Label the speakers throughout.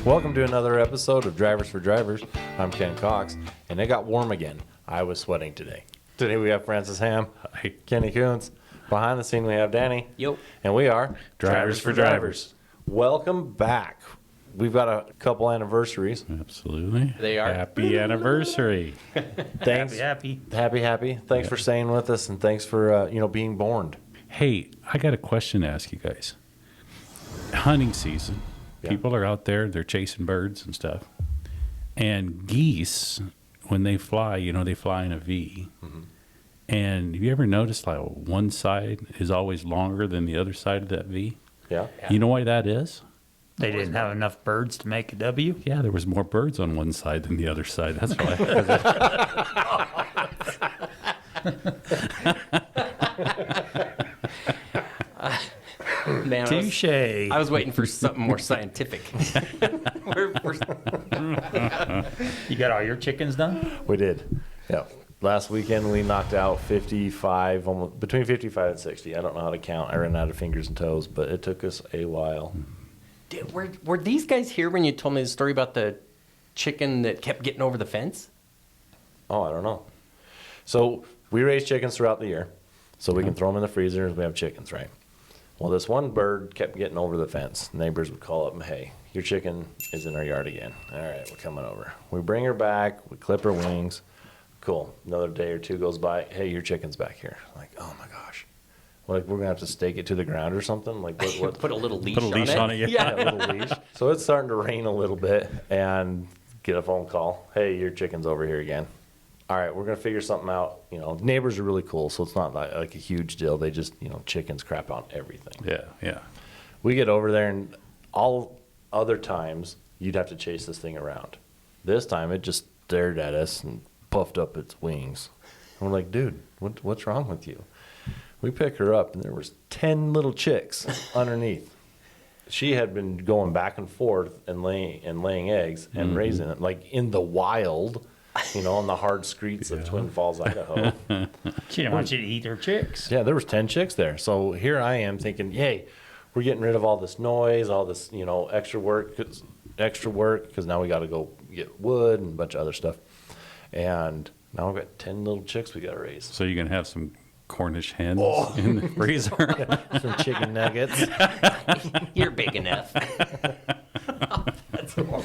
Speaker 1: Welcome to another episode of Drivers for Drivers. I'm Ken Cox, and it got warm again. I was sweating today. Today we have Francis Ham, Kenny Coons. Behind the scene we have Danny.
Speaker 2: Yep.
Speaker 1: And we are
Speaker 3: Drivers for Drivers.
Speaker 1: Welcome back. We've got a couple anniversaries.
Speaker 3: Absolutely.
Speaker 2: They are.
Speaker 3: Happy anniversary.
Speaker 1: Thanks.
Speaker 2: Happy.
Speaker 1: Happy. Thanks for staying with us, and thanks for being born.
Speaker 3: Hey, I got a question to ask you guys. Hunting season.
Speaker 1: Yeah.
Speaker 3: People are out there, they're chasing birds and stuff. And geese, when they fly, they fly in a V.
Speaker 1: Mm-hmm.
Speaker 3: And have you ever noticed like one side is always longer than the other side of that V?
Speaker 1: Yeah.
Speaker 3: You know why that is?
Speaker 4: They didn't have enough birds to make a W?
Speaker 3: Yeah, there was more birds on one side than the other side. That's why.
Speaker 2: Man,
Speaker 4: Touche.
Speaker 2: I was waiting for something more scientific.
Speaker 4: You got all your chickens done?
Speaker 1: We did. Yeah. Last weekend we knocked out 55, almost between 55 and 60. I don't know how to count. I ran out of fingers and toes, but it took us a while.
Speaker 2: Dude, were these guys here when you told me the story about the chicken that kept getting over the fence?
Speaker 1: Oh, I don't know. So we raise chickens throughout the year, so we can throw them in the freezer and we have chickens, right? Well, this one bird kept getting over the fence. Neighbors would call up and, hey, your chicken is in our yard again. All right, we're coming over. We bring her back. We clip her wings. Cool. Another day or two goes by. Hey, your chicken's back here. Like, oh my gosh. Like, we're going to have to stake it to the ground or something? Like, what?
Speaker 2: Put a little leash
Speaker 3: Put a leash on it,
Speaker 1: Yeah, a little leash. So it's starting to rain a little bit and get a phone call. Hey, your chicken's over here again. All right, we're going to figure something out. Neighbors are really cool, so it's not like a huge deal. They just, chickens crap on everything.
Speaker 3: Yeah.
Speaker 1: We get over there, and all other times, you'd have to chase this thing around. This time, it just stared at us and puffed up its wings. And we're like, dude, what's wrong with you? We pick her up, and there was 10 little chicks underneath. She had been going back and forth and laying eggs and raising it, like in the wild, on the hard streets of Twin Falls, Idaho.
Speaker 4: She didn't want you to eat her chicks.
Speaker 1: Yeah, there was 10 chicks there. So here I am thinking, hey, we're getting rid of all this noise, all this, extra work, because now we got to go get wood and a bunch of other stuff. And now we've got 10 little chicks we got to raise.
Speaker 3: So you can have some Cornish hens in the freezer.
Speaker 1: Some chicken nuggets.
Speaker 2: You're big enough. That's horrible.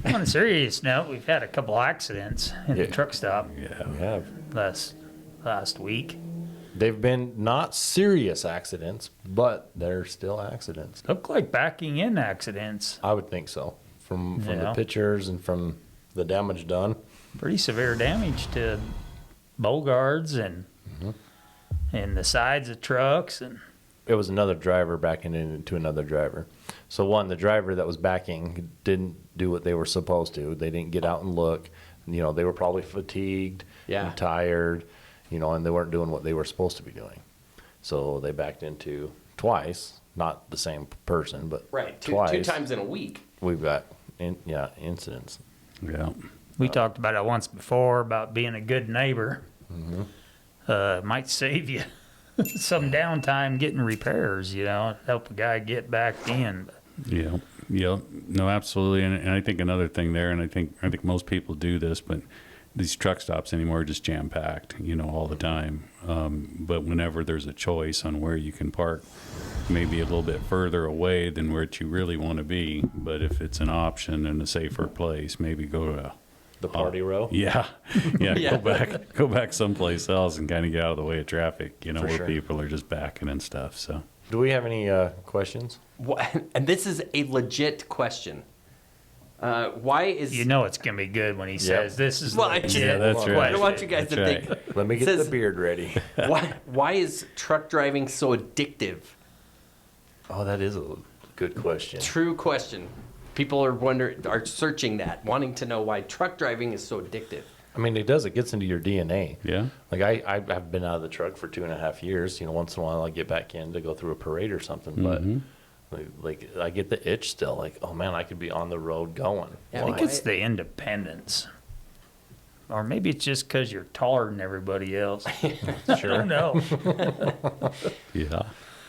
Speaker 4: On a serious note, we've had a couple accidents in the truck stop
Speaker 3: Yeah.
Speaker 1: We have.
Speaker 4: last week.
Speaker 1: They've been not serious accidents, but they're still accidents.
Speaker 4: Look like backing in accidents.
Speaker 1: I would think so. From the
Speaker 4: Yeah.
Speaker 1: pictures and from the damage done.
Speaker 4: Pretty severe damage to bowl guards and the sides of trucks. And
Speaker 1: It was another driver backing into another driver. So the driver that was backing didn't do what they were supposed to. They didn't get out and look. They were probably fatigued and tired, and they weren't doing what they were supposed to be doing. So they backed into twice, not the same person, but
Speaker 2: Right, two
Speaker 1: twice.
Speaker 2: times in a week.
Speaker 1: We've got incidents.
Speaker 3: Yeah.
Speaker 4: we talked about it once before about being a good neighbor. Might save you some downtime getting repairs, help a guy get back in.
Speaker 3: Yeah. No, absolutely. And I think another thing there, and I think most people do this, but these truck stops anymore are just jam packed, all the time. But whenever there's a choice on where you can park, maybe a little bit further away than where you really want to be, but if it's an option and a safer place, maybe go to
Speaker 1: The party row?
Speaker 3: Yeah.
Speaker 2: Yeah.
Speaker 3: Go back someplace else and kind of get out of the way of traffic, where
Speaker 1: sure.
Speaker 3: people are just backing and stuff. So
Speaker 1: Do we have any questions?
Speaker 2: And this is a legit question. Why is...
Speaker 4: It's going to be good when he says this is
Speaker 2: Well,
Speaker 4: legit.
Speaker 3: yeah, that's right.
Speaker 2: I don't want you guys
Speaker 3: That's
Speaker 2: to
Speaker 3: right.
Speaker 2: think...
Speaker 1: Let me get
Speaker 2: Says-
Speaker 1: the beard ready.
Speaker 2: Why is truck driving so addictive?
Speaker 1: Oh, that is a good question.
Speaker 2: True question. People are searching that, wanting to know why truck driving is so addictive.
Speaker 1: I mean, it gets into your DNA.
Speaker 3: yeah.
Speaker 1: Like I've been out of the truck for 2.5 years. Once in a while I get back in to go through a parade or something, but like I get the itch still. Like, oh man, I could be on the road going.
Speaker 2: Yeah,
Speaker 4: I think
Speaker 2: why?
Speaker 4: it's the independence. Or maybe it's just because you're taller than everybody else. I don't know.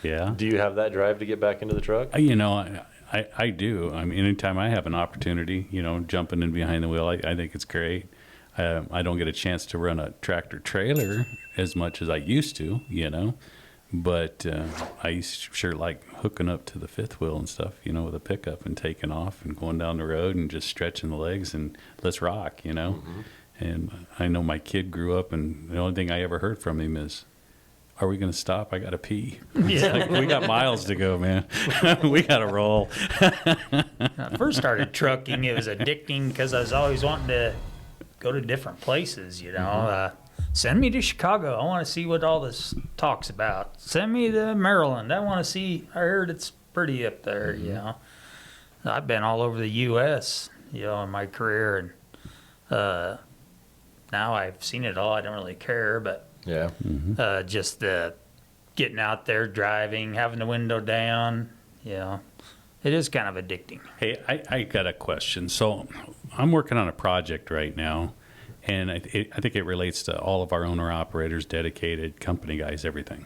Speaker 3: Yeah.
Speaker 1: Do you have that drive to get back into the truck?
Speaker 3: I I do. I mean, anytime I have an opportunity, you know, jumping in behind the wheel, I think it's great. I don't get a chance to run a tractor trailer as much as I used to, you know, but I sure like hooking up to the fifth wheel and stuff, you know, with a pickup and taking off and going down the road and just stretching the legs and let's rock, you know. And I know my kid grew up, and the only thing I ever heard from him is, "Are we going to stop? I got to pee."
Speaker 4: Yeah.
Speaker 3: Like, we got miles to go, man. We got to roll.
Speaker 4: When I first started trucking, it was addicting because I was always wanting to go to different places, you know. Send me to Chicago. I want to see what all this talks about. Send me to Maryland. I want to see. I heard it's pretty up there, you know. I've been all over the U.S., you know, in my career, and now I've seen it all. I don't really care, but
Speaker 1: Yeah.
Speaker 4: just getting out there, driving, having the window down, you know, it is kind of addicting.
Speaker 3: Hey, I got a question. So I'm working on a project right now, and I think it relates to all of our owner-operators, dedicated company guys, everything.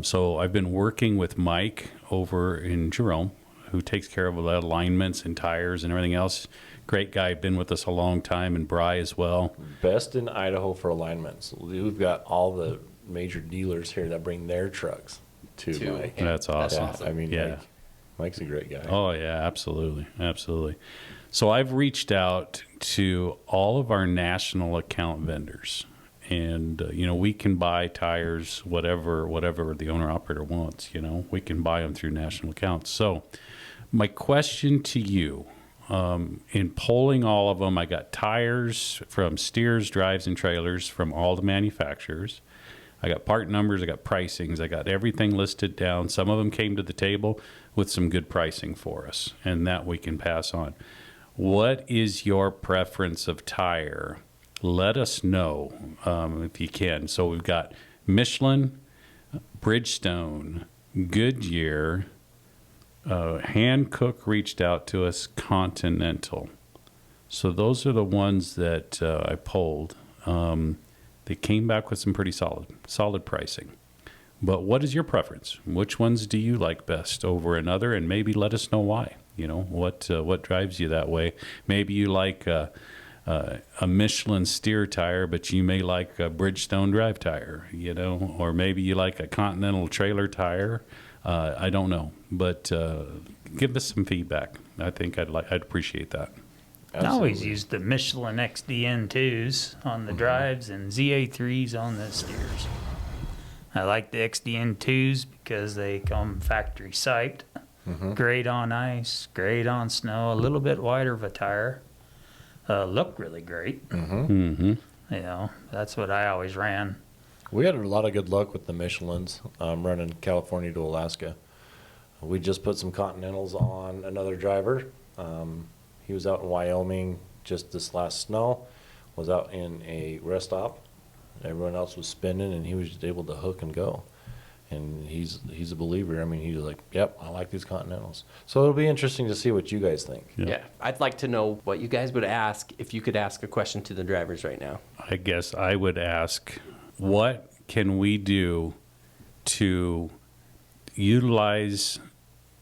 Speaker 3: So I've been working with Mike over in Jerome, who takes care of the alignments and tires and everything else. Great guy, been with us a long time, and Bry as well.
Speaker 1: Best in Idaho for alignments. We've got all the major dealers here that bring their trucks to Mike.
Speaker 3: That's awesome.
Speaker 1: Yeah, I mean,
Speaker 3: Yeah.
Speaker 1: Mike's a great guy.
Speaker 3: Oh, yeah, absolutely. Absolutely. So I've reached out to all of our national account vendors. And, you know, we can buy tires, whatever the owner-operator wants, you know. We can buy them through national accounts. So my question to you, in polling all of them, I got tires from steers, drives, and trailers from all the manufacturers. I got part numbers, I got pricings, I got everything listed down. Some of them came to the table with some good pricing for us, and that we can pass on. What is your preference of tire? Let us know if you can. So we've got Michelin, Bridgestone, Goodyear, Hankook reached out to us, Continental. So those are the ones that I polled. They came back with some pretty solid pricing. But what is your preference? Which ones do you like best over another? And maybe let us know why. You know, what drives you that way. Maybe you like a Michelin steer tire, but you may like a Bridgestone drive tire, you know, or maybe you like a Continental trailer tire. I don't know, but give us some feedback. I think I'd appreciate that.
Speaker 4: I always use the Michelin XDN2s on the drives and ZA3s on the steers. I like the XDN2s because they come factory siped. Great on ice, great on snow, a little bit wider of a tire. Look really great. You know, that's what I always ran.
Speaker 1: We had a lot of good luck with the Michelins running California to Alaska. We just put some Continentals on another driver. He was out in Wyoming just this last snow, was out in a rest stop. Everyone else was spinning, and he was just able to hook and go. And he's a believer. I mean, he's like, yep, I like these Continentals. So it'll be interesting to see what you guys think.
Speaker 2: Yeah. I'd like to know what you guys would ask if you could ask a question to the drivers right now.
Speaker 3: I guess I would ask, what can we do to utilize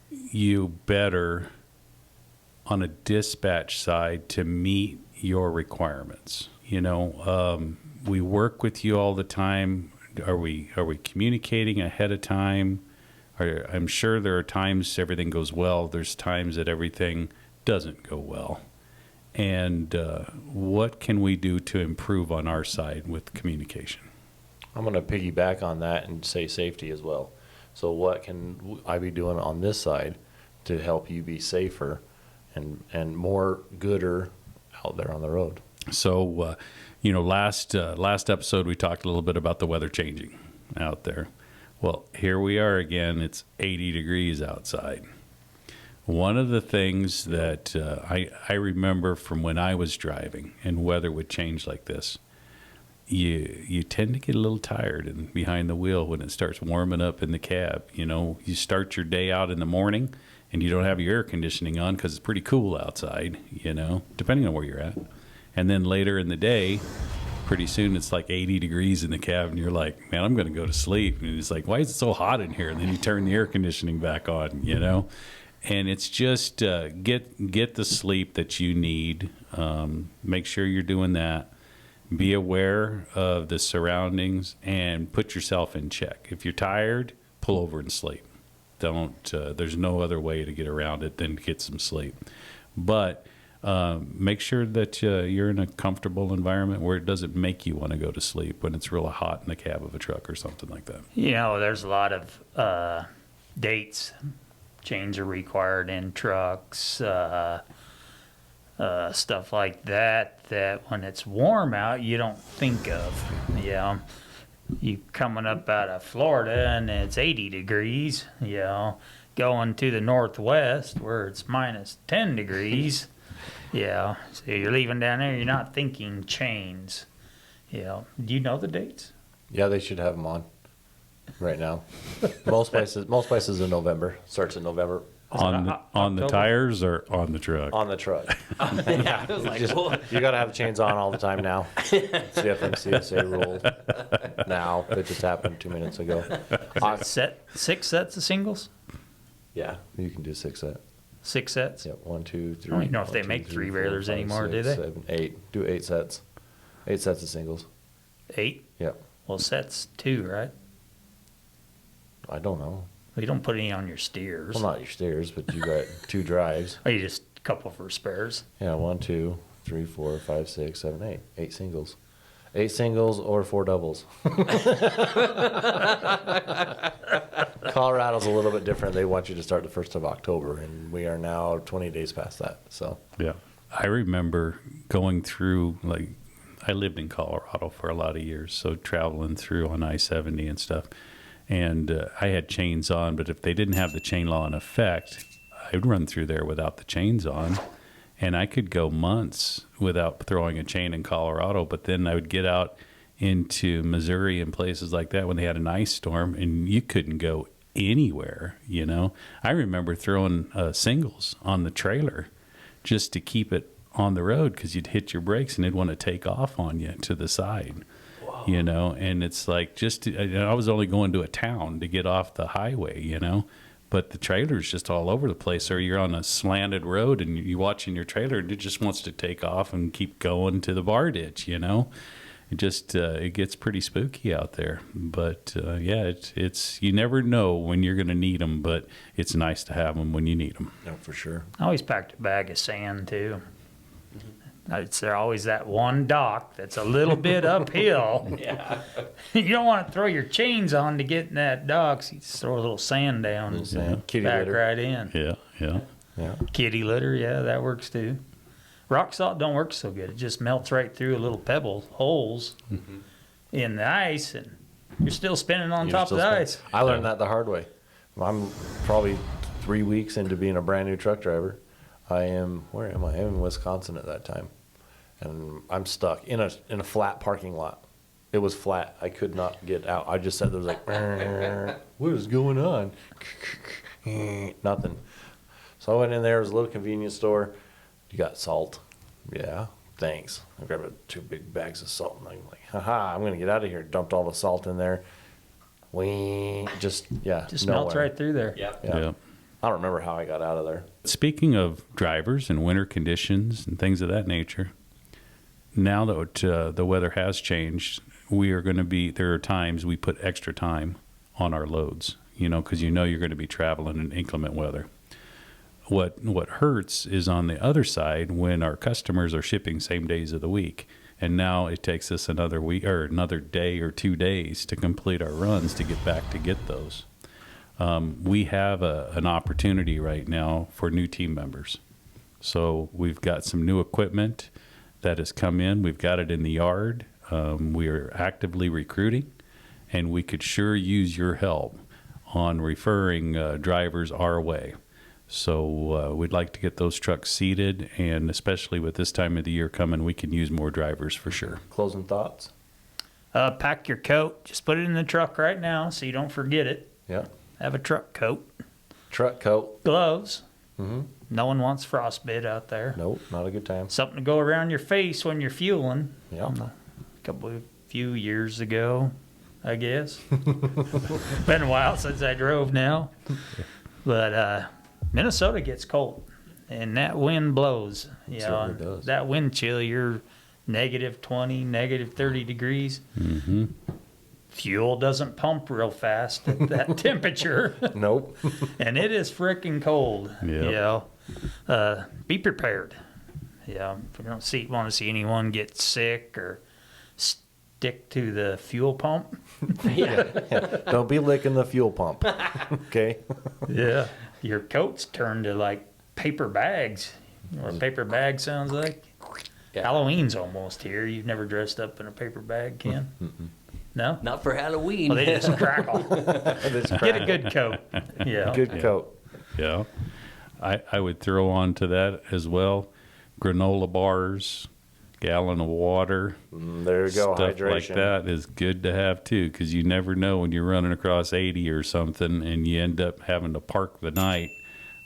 Speaker 3: you better on a dispatch side to meet your requirements? You know, we work with you all the time. Are we communicating ahead of time? I'm sure there are times everything goes well. There's times that everything doesn't go well. And what can we do to improve on our side with communication?
Speaker 1: I'm going to piggyback on that and say safety as well. So what can I be doing on this side to help you be safer and more gooder out there on the road?
Speaker 3: So, you know, last episode we talked a little bit about the weather changing out there. Well, here we are again. It's 80 degrees outside. One of the things that I remember from when I was driving and weather would change like this, you tend to get a little tired and behind the wheel when it starts warming up in the cab. You know, you start your day out in the morning and you don't have your air conditioning on because it's pretty cool outside, you know, depending on where you're at. And then later in the day, pretty soon it's like 80 degrees in the cab and you're like, man, I'm going to go to sleep. And it's like, why is it so hot in here? And then you turn the air conditioning back on, you know? And it's just get the sleep that you need. Make sure you're doing that. Be aware of the surroundings and put yourself in check. If you're tired, pull over and sleep. Don't. There's no other way to get around it than to get some sleep. But make sure that you're in a comfortable environment where it doesn't make you want to go to sleep when it's really hot in the cab of a truck or something like that.
Speaker 4: You know, there's a lot of dates. Chains are required in trucks. Stuff like that, that when it's warm out, you don't think of. You know, you coming up out of Florida and it's 80 degrees, you know, going to the Northwest where it's minus 10 degrees, you know, so you're leaving down there, you're not thinking chains, you know. Do you know the dates?
Speaker 1: Yeah, they should have them on right now. Most places in November. Starts in November.
Speaker 3: On the
Speaker 4: October?
Speaker 3: tires or on the truck?
Speaker 1: On the truck.
Speaker 2: Yeah, I was like, well,
Speaker 1: You got to have chains on all the time now. It's the FMCSA rule now. It just happened 2 minutes ago.
Speaker 4: Six sets of singles?
Speaker 1: Yeah, you can do 6 set.
Speaker 4: 6 sets?
Speaker 1: Yep, 1, 2, 3.
Speaker 4: I don't even know if they
Speaker 1: 1, 2,
Speaker 4: make
Speaker 1: 3,
Speaker 4: three
Speaker 1: 4,
Speaker 4: railers
Speaker 1: 5,
Speaker 4: anymore,
Speaker 1: 6,
Speaker 4: do they?
Speaker 1: 7, 8. Do 8 sets. 8 sets of singles.
Speaker 4: 8?
Speaker 1: Yep.
Speaker 4: Well, sets 2, right?
Speaker 1: I don't know.
Speaker 4: Well, you don't put any on your steers.
Speaker 1: Well, not your steers, but you got 2 drives.
Speaker 4: Or you just a couple for spares.
Speaker 1: Yeah, 1, 2, 3, 4, 5, 6, 7, 8. 8 singles. 8 singles or 4 doubles. Colorado's a little bit different. They want you to start the 1st of October, and we are now 20 days past that. So
Speaker 3: Yeah. I remember going through, like, I lived in Colorado for a lot of years, so traveling through on I-70 and stuff. And I had chains on, but if they didn't have the chain law in effect, I'd run through there without the chains on. And I could go months without throwing a chain in Colorado, but then I would get out into Missouri and places like that when they had an ice storm, and you couldn't go anywhere, you know. I remember throwing singles on the trailer just to keep it on the road because you'd hit your brakes and it'd want to take off on you to the side. You know, and it's like I was only going to a town to get off the highway, you know, but the trailer's just all over the place. Or you're on a slanted road and you're watching your trailer and it just wants to take off and keep going to the bar ditch, you know. It gets pretty spooky out there. But yeah, it's you never know when you're going to need them, but it's nice to have them when you need them.
Speaker 1: yeah, for sure.
Speaker 4: I always packed a bag of sand too. It's there always that one dock that's a little bit uphill.
Speaker 2: yeah.
Speaker 4: You don't want to throw your chains on to get in that dock, so you just throw a little sand down and
Speaker 1: Sand. Kitty
Speaker 4: back
Speaker 1: litter.
Speaker 4: right in.
Speaker 3: Yeah.
Speaker 1: Yeah.
Speaker 4: Kitty litter, yeah, that works too. Rock salt don't work so good. It just melts right through a little pebble holes in the ice, and you're still spinning on
Speaker 1: You're
Speaker 4: top of
Speaker 1: still
Speaker 4: the
Speaker 1: spinning.
Speaker 4: ice.
Speaker 1: I learned that the hard way. I'm probably 3 weeks into being a brand new truck driver. Where am I? I'm in Wisconsin at that time. And I'm stuck in a flat parking lot. It was flat. I could not get out. I just sat there, was like, what is going on? Nothing. So I went in there. It was a little convenience store. You got salt? Yeah, thanks. I grabbed 2 big bags of salt. And I'm like, haha, I'm going to get out of here. Dumped all the salt in there. Just
Speaker 4: Just
Speaker 1: nowhere.
Speaker 4: melts right through there.
Speaker 2: Yep.
Speaker 1: Yeah. I don't remember how I got out of there.
Speaker 3: Speaking of drivers and winter conditions and things of that nature, now that the weather has changed, there are times we put extra time on our loads, you know, because you know you're going to be traveling in inclement weather. What hurts is on the other side when our customers are shipping same days of the week, and now it takes us another week or another day or 2 days to complete our runs to get back to get those. We have an opportunity right now for new team members. So we've got some new equipment that has come in. We've got it in the yard. We are actively recruiting, and we could sure use your help on referring drivers our way. So we'd like to get those trucks seated, and especially with this time of the year coming, we can use more drivers for sure.
Speaker 1: Closing thoughts?
Speaker 4: Pack your coat. Just put it in the truck right now so you don't forget it.
Speaker 1: Yeah.
Speaker 4: Have a truck coat.
Speaker 1: Truck coat?
Speaker 4: Gloves.
Speaker 1: Mm-hmm.
Speaker 4: No one wants frostbite out there.
Speaker 1: Nope, not a good time.
Speaker 4: Something to go around your face when you're fueling.
Speaker 1: Yeah.
Speaker 4: Few years ago, I guess. Been a while since I drove now. But Minnesota gets cold, and that wind blows. You know,
Speaker 1: Certainly does.
Speaker 4: that wind chill, you're negative 20, negative 30 degrees.
Speaker 3: Mm-hmm.
Speaker 4: Fuel doesn't pump real fast at that temperature,
Speaker 1: Nope.
Speaker 4: and it is freaking cold.
Speaker 3: Yep.
Speaker 4: You know, be prepared. Yeah, if you don't want to see anyone get sick or stick to the fuel pump.
Speaker 1: Don't be licking the fuel pump. Okay.
Speaker 4: Yeah, your coats turn to like paper bags. You know what a paper bag sounds like?
Speaker 2: Yeah.
Speaker 4: Halloween's almost here. You've never dressed up in a paper bag, Ken? No?
Speaker 2: Not for Halloween.
Speaker 4: Well, they just crackle. Get a good coat. Yeah.
Speaker 1: Good coat.
Speaker 3: Yeah. I would throw on to that as well. Granola bars, gallon of water.
Speaker 1: There you go.
Speaker 3: Stuff
Speaker 1: Hydration.
Speaker 3: like that is good to have too, because you never know when you're running across 80 or something and you end up having to park the night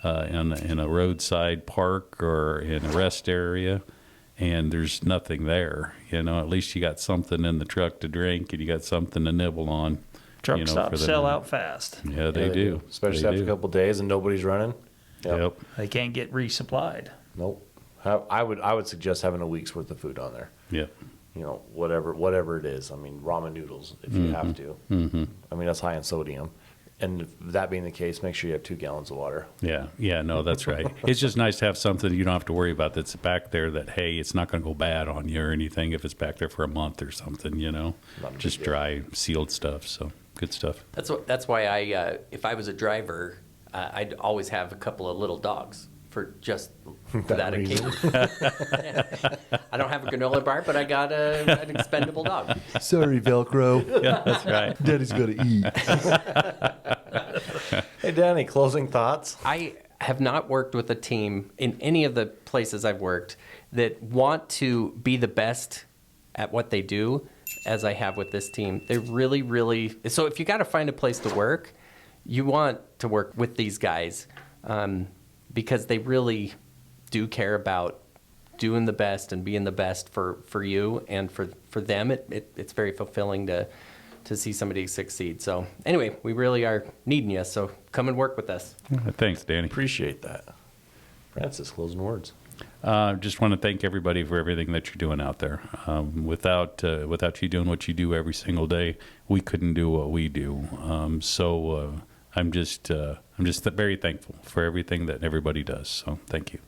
Speaker 3: in a roadside park or in a rest area, and there's nothing there. You know, at least you got something in the truck to drink and you got something to nibble on.
Speaker 4: Truck
Speaker 3: you know,
Speaker 4: stops
Speaker 3: for the
Speaker 4: sell
Speaker 3: night.
Speaker 4: out fast.
Speaker 3: Yeah, they do.
Speaker 1: Especially
Speaker 3: They
Speaker 1: after
Speaker 3: do.
Speaker 1: a couple days and nobody's running.
Speaker 3: Yep.
Speaker 4: They can't get resupplied.
Speaker 1: Nope. I would suggest having a week's worth of food on there.
Speaker 3: Yep.
Speaker 1: You know, whatever it is. I mean, ramen noodles if you have to.
Speaker 3: Mm-hmm.
Speaker 1: I mean, that's high in sodium. And that being the case, make sure you have 2 gallons of water.
Speaker 3: Yeah. Yeah. No, that's right. It's just nice to have something you don't have to worry about that's back there that, hey, it's not going to go bad on you or anything if it's back there for a month or something, you know,
Speaker 1: Not a big
Speaker 3: just
Speaker 1: deal.
Speaker 3: dry, sealed stuff. So good stuff.
Speaker 2: That's why I, if I was a driver, I'd always have a couple of little dogs for just that
Speaker 1: reason.
Speaker 2: occasion. I don't have a granola bar, but I got an expendable dog.
Speaker 1: Sorry, Velcro.
Speaker 3: Yeah, that's right.
Speaker 1: Daddy's got to eat. Hey, Danny, closing thoughts?
Speaker 2: I have not worked with a team in any of the places I've worked that want to be the best at what they do as I have with this team. They're really, really... So if you got to find a place to work, you want to work with these guys because they really do care about doing the best and being the best for you and for them. It's very fulfilling to see somebody succeed. So anyway, we really are needing you, so come and work with us.
Speaker 3: Thanks, Danny.
Speaker 1: Appreciate that. Francis, closing words.
Speaker 3: Just want to thank everybody for everything that you're doing out there. Without you doing what you do every single day, we couldn't do what we do. So I'm just very thankful for everything that everybody does. So thank you.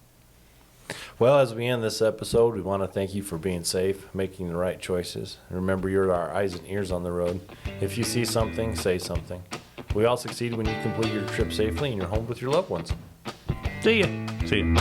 Speaker 1: Well, as we end this episode, we want to thank you for being safe, making the right choices. Remember, you're our eyes and ears on the road. If you see something, say something. We all succeed when you complete your trip safely and you're home with your loved ones.
Speaker 4: See ya.
Speaker 3: See you.